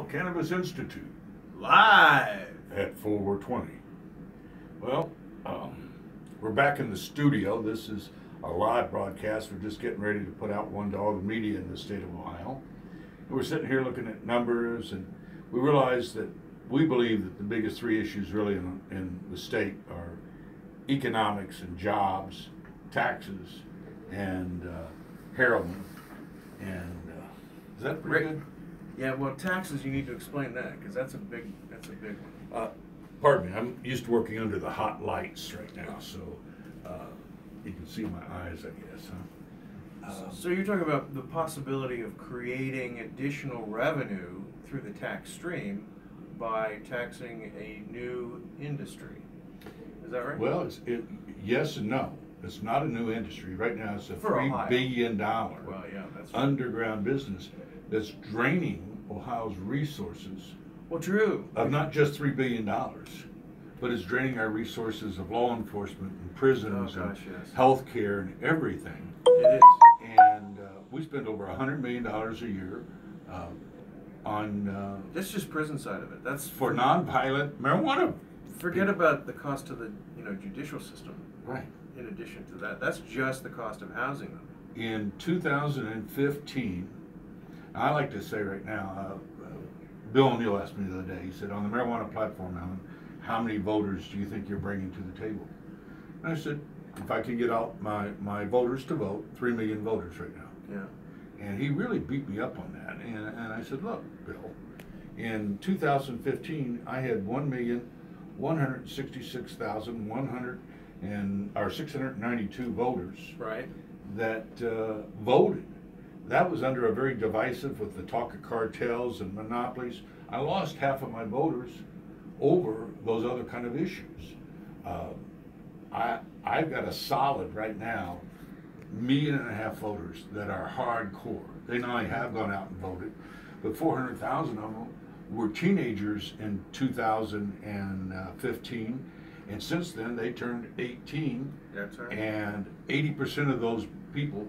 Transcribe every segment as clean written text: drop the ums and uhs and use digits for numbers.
Ohio Cannabis Institute, live at 420. Well, we're back in the studio. This is a live broadcast. We're just getting ready to put out one to all the media in the state of Ohio. And we're sitting here looking at numbers, and we realize that we believe that the biggest three issues really in the state are economics and jobs, taxes, and heroin. And is that pretty good? Yeah, well, taxes, you need to explain that, because that's a big one. Pardon me, I'm used to working under the hot lights right now, so you can see my eyes, I guess. Huh? So you're talking about the possibility of creating additional revenue through the tax stream by taxing a new industry. Is that right? Well, yes and no. It's not a new industry. Right now it's a $3 billion well, yeah, that's right. underground business that's draining Ohio's resources. Well, true. Of not just $3 billion, but it's draining our resources of law enforcement and prisons and health care and everything. It is. And we spend over $100 million a year on... that's just prison side of it. That's for non-violent marijuana. Forget about the cost to the judicial system. Right. In addition to that, that's just the cost of housing them. In 2015, I like to say right now, Bill O'Neill asked me the other day, he said, on the marijuana platform, Alan, how many voters do you think you're bringing to the table? And I said, if I can get out my voters to vote, 3 million voters right now. Yeah. And he really beat me up on that. And I said, look, Bill, in 2015, I had 692 voters that voted. That was under a very divisive with the talk of cartels and monopolies. I lost half of my voters over those other kind of issues. I've got a solid right now 1.5 million voters that are hardcore. They not only have gone out and voted, but 400,000 of them were teenagers in 2015. And since then, they turned 18. That's right. And 80% of those people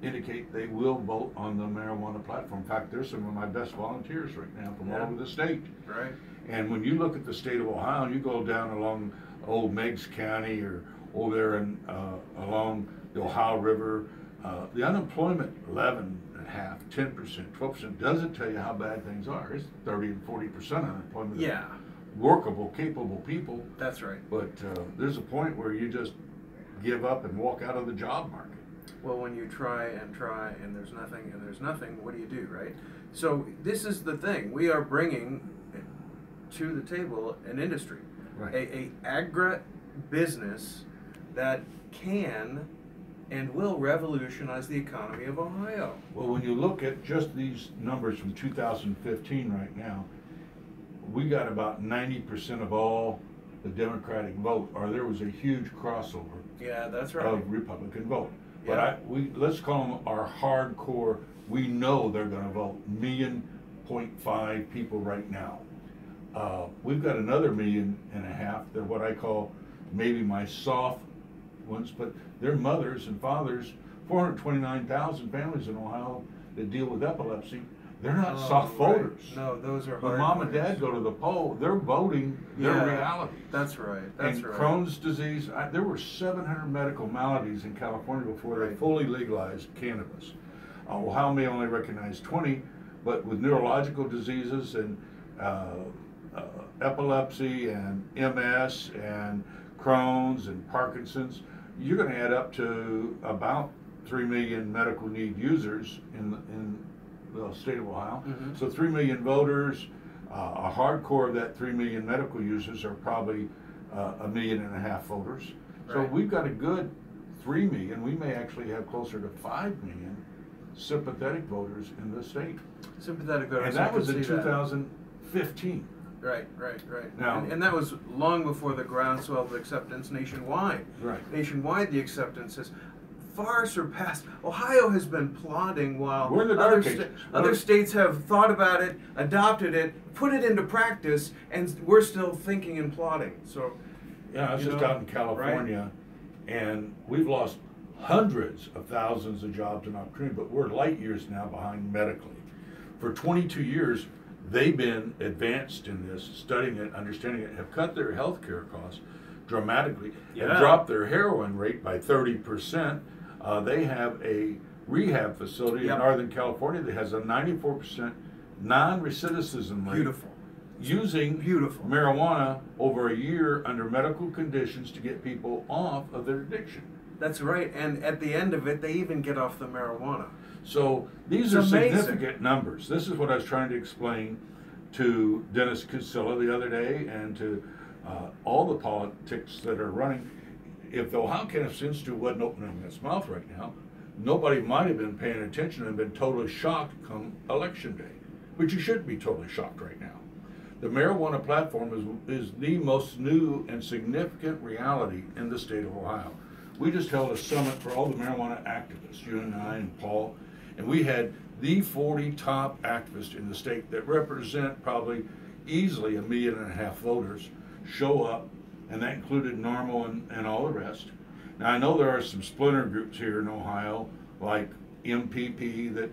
indicate they will vote on the marijuana platform. In fact, there's some of my best volunteers right now from all over the state. Right. And when you look at the state of Ohio, you go down along old Meigs County or over there and along the Ohio River, the unemployment 11.5%, 10%, 12% doesn't tell you how bad things are. It's 30 and 40% unemployment. Yeah. Workable, capable people. That's right. But there's a point where you just give up and walk out of the job market. Well, when you try and there's nothing, what do you do, right? So this is the thing. We are bringing to the table an industry, a agribusiness that can and will revolutionize the economy of Ohio. Well, when you look at just these numbers from 2015 right now, we got about 90% of all the Democratic vote, or there was a huge crossover. Yeah, that's right. Of Republican vote. Yeah. But let's call them our hardcore. We know they're going to vote. 1.5 million people right now. We've got another 1.5 million. They're what I call maybe my soft ones, but they're mothers and fathers. 429,000 families in Ohio that deal with epilepsy. They're not soft voters. No, those are hard. When mom and dad go to the poll, they're voting their reality. That's right. And Crohn's disease, there were 700 medical maladies in California before they fully legalized cannabis. Ohio may only recognize 20, but with neurological diseases and epilepsy and MS and Crohn's and Parkinson's, you're going to add up to about 3 million medical need users in the state of Ohio. Mm-hmm. So 3 million voters, a hardcore of that 3 million medical users are probably 1.5 million voters. Right. So we've got a good 3 million. We may actually have closer to 5 million sympathetic voters in the state. Sympathetic voters. And that was in 2015. Right. Now, and that was long before the groundswell of acceptance nationwide. Right. Nationwide, the acceptance has far surpassed. Ohio has been plodding while other states have thought about it, adopted it, put it into practice, and we're still thinking and plodding. So, yeah, I was just out in California, and we've lost hundreds of thousands of jobs and opportunity, but we're light years now behind medically. For 22 years, they've been advanced in this, studying it, understanding it, have cut their health care costs dramatically, have dropped their heroin rate by 30%. They have a rehab facility in Northern California that has a 94% non-recidivism rate. Beautiful. Using marijuana over a year under medical conditions to get people off of their addiction. That's right, and at the end of it, they even get off the marijuana. So these are significant numbers. This is what I was trying to explain to Dennis Casilla the other day, and to all the politics that are running. If the Ohio Cannabis Institute wasn't opening its mouth right now, nobody might have been paying attention and been totally shocked come election day. But you shouldn't be totally shocked right now. The marijuana platform is the most new and significant reality in the state of Ohio. We just held a summit for all the marijuana activists, you and I and Paul, and we had the 40 top activists in the state that represent probably easily 1.5 million voters show up, and that included NORML and all the rest. Now I know there are some splinter groups here in Ohio, like MPP, that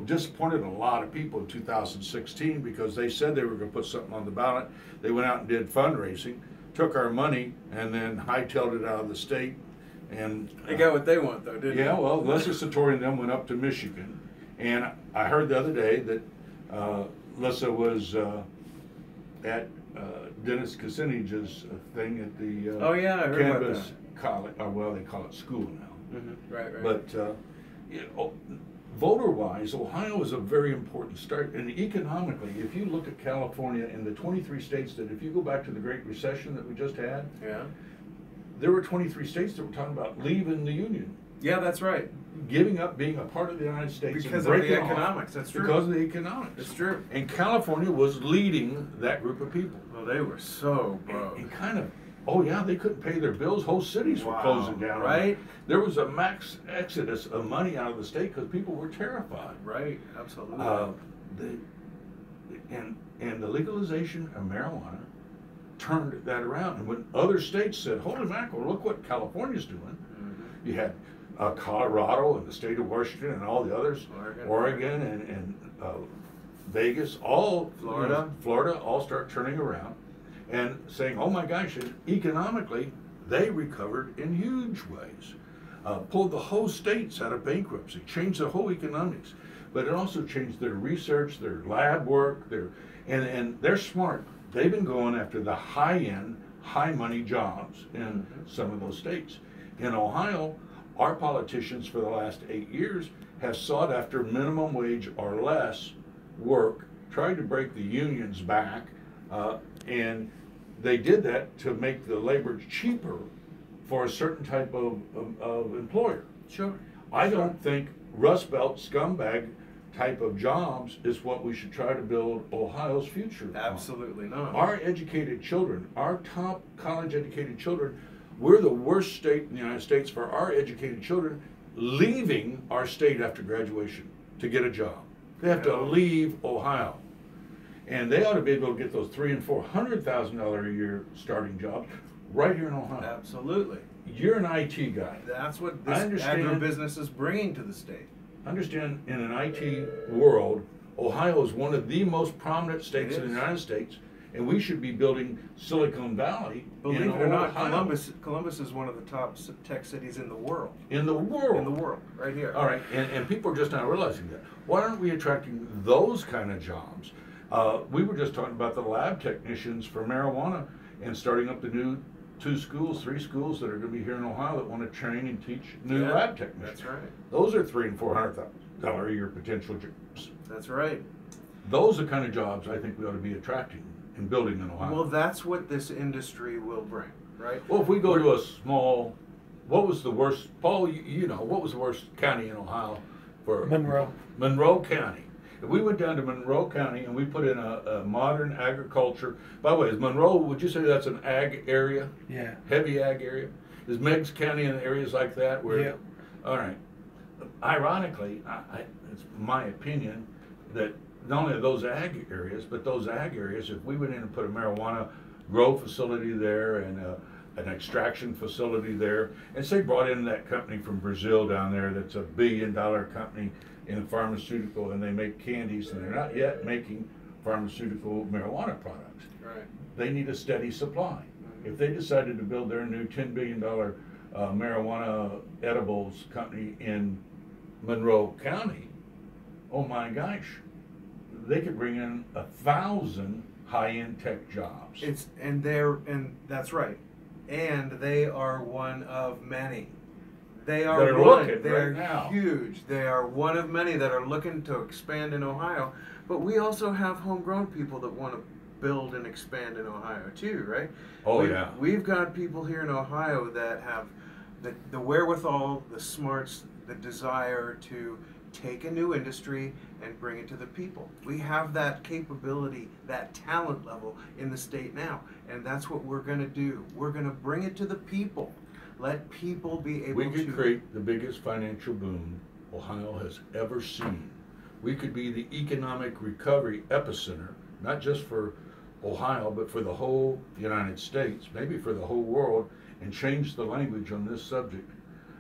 disappointed a lot of people in 2016 because they said they were going to put something on the ballot. They went out and did fundraising, took our money, and then hightailed it out of the state. And they got what they want, though, didn't they? Yeah, well, Leslie Satori and them went up to Michigan, and I heard the other day that Lissa was at Dennis Kucinich's thing at the Cannabis college. Well, they call it school now. Right. But you know, voter-wise, Ohio is a very important start, and economically, if you look at California and the 23 states that, if you go back to the Great Recession that we just had, there were 23 states that were talking about leaving the Union. Yeah, that's right. Giving up being a part of the United States because of the economics. That's true. Because of the economics. It's true. And California was leading that group of people. Well, they were so broke. And kind of, oh yeah, they couldn't pay their bills. Whole cities were closing down. Right. There was a max exodus of money out of the state because people were terrified. Right. Absolutely. And the legalization of marijuana turned that around. And when other states said, holy mackerel, look what California's doing. You had Colorado and the state of Washington and all the others, Oregon and Vegas, all Florida all start turning around and saying, oh my gosh, and economically, they recovered in huge ways. Pulled the whole states out of bankruptcy, changed the whole economics, but it also changed their research, their lab work, and they're smart. They've been going after the high-end, high-money jobs in some of those states. In Ohio, our politicians for the last 8 years have sought after minimum wage or less work, tried to break the unions back, and they did that to make the labor cheaper for a certain type of employer. Sure. I don't think Rust Belt scumbag type of jobs is what we should try to build Ohio's future on. Absolutely not. Our educated children, our top college educated children, we're the worst state in the United States for our educated children leaving our state after graduation to get a job. They have to leave Ohio. And they ought to be able to get those $300,000 and $400,000 a year starting jobs right here in Ohio. Absolutely. You're an IT guy. That's what this agribusiness is bringing to the state. Understand, in an IT world, Ohio is one of the most prominent states in the United States, and we should be building Silicon Valley. Believe it or not, Columbus is one of the top tech cities in the world. In the world. In the world, right here. All right, and people are just not realizing that. Why aren't we attracting those kind of jobs? We were just talking about the lab technicians for marijuana and starting up the new 3 schools that are going to be here in Ohio that want to train and teach new lab technicians. That's right. Those are $300,000 and $400,000 a year potential jobs. That's right. Those are the kind of jobs I think we ought to be attracting and building in Ohio. Well, that's what this industry will bring, right? Well, if we go to a small, what was the worst, Paul, you know, what was the worst county in Ohio for? Monroe. Monroe County. If we went down to Monroe County and we put in a modern agriculture, by the way, is Monroe, would you say that's an ag area? Yeah. Heavy ag area? Is Meigs County in areas like that? Where, yeah. All right. Ironically, it's my opinion that not only are those ag areas, but those ag areas, if we went in and put a marijuana grow facility there and an extraction facility there, and say brought in that company from Brazil down there that's $1 billion company in pharmaceutical, and they make candies, and they're not yet making pharmaceutical marijuana products. Right. They need a steady supply. If they decided to build their new $10 billion marijuana edibles company in Monroe County, oh my gosh, they could bring in 1,000 high-end tech jobs. And that's right. And they are one of many. They are They're one. looking They're right now. huge. They are one of many that are looking to expand in Ohio. But we also have homegrown people that want to build and expand in Ohio too, right? Oh, yeah. yeah. We've got people here in Ohio that have the wherewithal, the smarts, the desire to take a new industry and bring it to the people. We have that capability, that talent level in the state now, and that's what we're going to do. We're going to bring it to the people. Let people be able to... We could create the biggest financial boom Ohio has ever seen. We could be the economic recovery epicenter, not just for Ohio, but for the whole United States, maybe for the whole world, and change the language on this subject.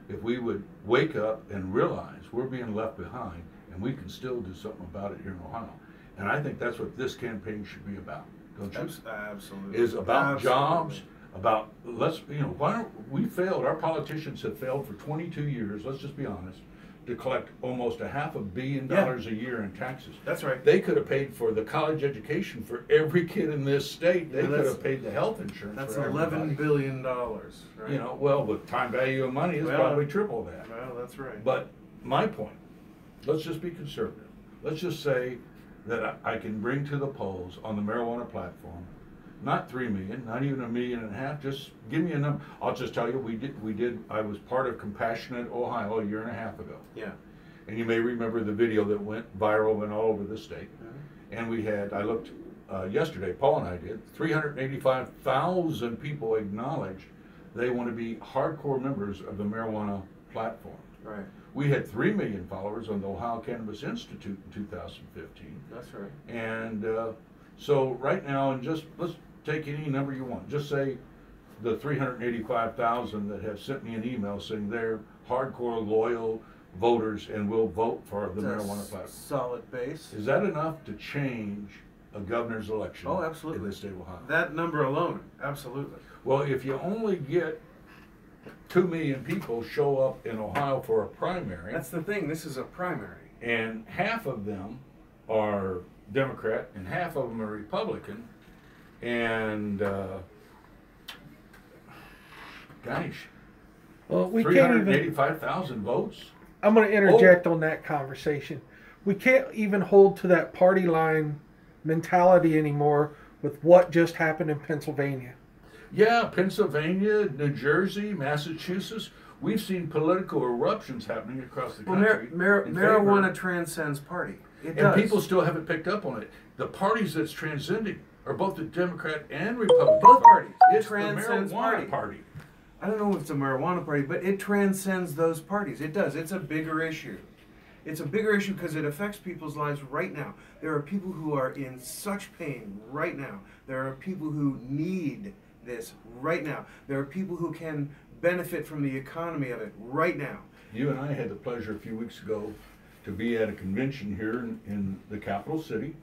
If we would wake up and realize we're being left behind, and we can still do something about it here in Ohio. And I think that's what this campaign should be about, don't you? Absolutely. Is about Absolutely. jobs, about, why don't we failed, our politicians have failed for 22 years, let's just be honest, to collect almost $500 million a year in taxes. That's right. They could have paid for the college education for every kid in this state. They Yeah, could have paid the health insurance That's for everybody. $11 billion, right? Well, with time value of money, it's probably triple that. Well, that's right. But my point, let's just be conservative. Let's just say that I can bring to the polls on the marijuana platform, not 3 million, not even 1.5 million, just give me a number. I'll just tell you, I was part of Compassionate Ohio a 1.5 years ago. Yeah. And you may remember the video that went viral and all over the state. Mm-hmm. And I looked yesterday, Paul and I did, 385,000 people acknowledged they want to be hardcore members of the marijuana platform. Right. We had 3 million followers on the Ohio Cannabis Institute in 2015. That's right. And so right now, let's take any number you want. Just say the 385,000 that have sent me an email saying they're hardcore, loyal voters and will vote for the marijuana platform. Solid base. Is that enough to change a governor's election? Oh, absolutely. In the state of Ohio? That number alone, absolutely. Well, if you only get 2 million people show up in Ohio for a primary. That's the thing, this is a primary. And half of them are Democrat and half of them are Republican. And, gosh, Well, we can't even. 385,000 votes? I'm going to interject on that conversation. We can't even hold to that party line mentality anymore with what just happened in Pennsylvania. Yeah, Pennsylvania, New Jersey, Massachusetts. We've seen political eruptions happening across the country. Marijuana transcends party. It does. And people still haven't picked up on it. The parties that's transcending are both the Democrat and Republican. Both parties. It's Transcends the marijuana party. I don't know if it's a marijuana party, but it transcends those parties. It does. It's a bigger issue. It's a bigger issue because it affects people's lives right now. There are people who are in such pain right now. There are people who need this right now. There are people who can benefit from the economy of it right now. You and I had the pleasure a few weeks ago to be at a convention here in the capital city,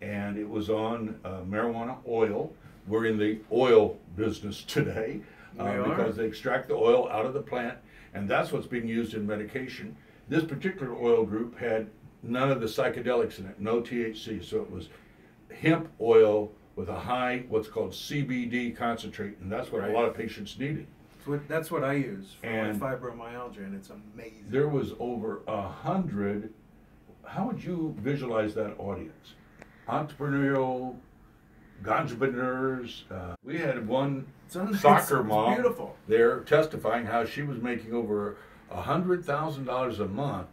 and it was on marijuana oil. We're in the oil business today because they extract the oil out of the plant, and that's what's being used in medication. This particular oil group had none of the psychedelics in it, no THC, so it was hemp oil with a high, what's called CBD concentrate, and that's what a lot of patients needed. That's what I use for And my fibromyalgia, and it's amazing. There was over 100, how would you visualize that audience? Entrepreneurial, entrepreneurs. We had one soccer mom beautiful. there testifying how she was making over $100,000 a month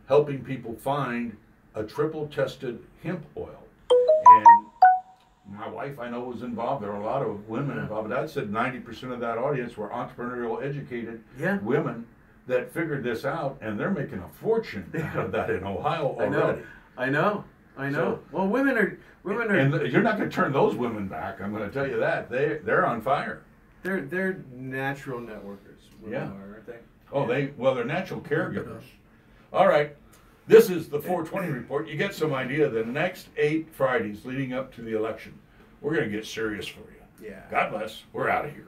helping people find a triple tested hemp oil. And my wife, I know, was involved. There were a lot of women involved, but I'd said 90% of that audience were entrepreneurial, educated women that figured this out, and they're making a fortune out of that in Ohio already. I know. So, well, women are, and you're not going to turn those women back. I'm going to tell you that they're on fire. They're natural networkers. Women are, aren't they? Oh, they're natural caregivers. All right. This is the 420 report. You get some idea. The next 8 Fridays leading up to the election, we're going to get serious for you. Yeah. God bless. We're out of here.